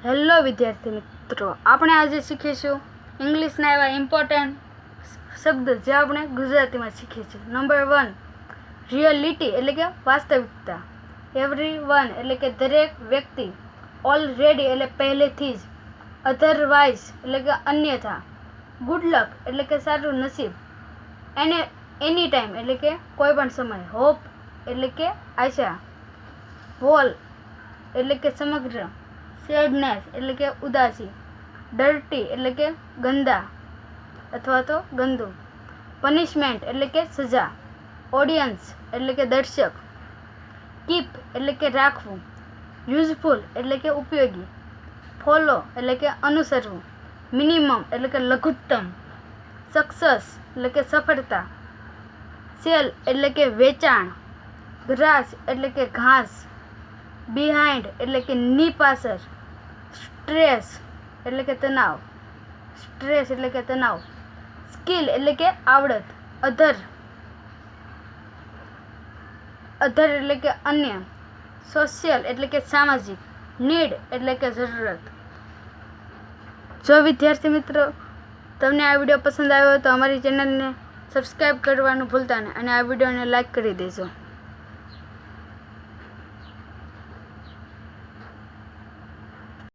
Hello વિદ્યાર્થી મિત્રો, આપણે આજે શીખીશું ઇંગ્લિશના એવા ઇમ્પોર્ટન્ટ શબ્દ જે આપણે ગુજરાતીમાં શીખીશું. નંબર 1, રિયલિટી એટલે કે વાસ્તવિકતા. એવરીવન એટલે કે દરેક વ્યક્તિ. ઓલરેડી એટલે પહેલેથી જ. અધરવાઇઝ એટલે કે અન્યથા. ગુડ લક એટલે કે સારું નસીબ. એની ટાઈમ એટલે કે કોઈ પણ સમય. હોપ એટલે કે આશા. હોલ એટલે કે સમગ્ર. સેડનેસ એટલે કે ઉદાસી. ડર્ટી એટલે કે ગંદા અથવા તો ગંદુ. પનિશમેન્ટ એટલે કે સજા. ઓડિયન્સ એટલે કે દર્શક. કીપ એટલે કે રાખવું. યુઝફુલ એટલે કે ઉપયોગી. ફોલો એટલે કે અનુસરવું. મિનિમમ એટલે કે લઘુત્તમ. સક્સેસ એટલે કે સફળતા. સેલ એટલે કે વેચાણ. ગ્રાસ એટલે કે ઘાસ. બિહાઇન્ડ એટલે કે ની પાછળ. સ્ટ્રેસ એટલે કે તણાવ. સ્કિલ એટલે કે આવડત. અધર એટલે કે અન્ય. સોશિયલ એટલે કે સામાજિક. નીડ એટલે કે જરૂરત. જો વિદ્યાર્થી મિત્રો તમને આ વિડીયો પસંદ આવ્યો હોય તો અમારી ચેનલને સબસ્ક્રાઈબ કરવાનું ભૂલતા નહીં અને આ વિડીયોને લાઈક કરી દેજો.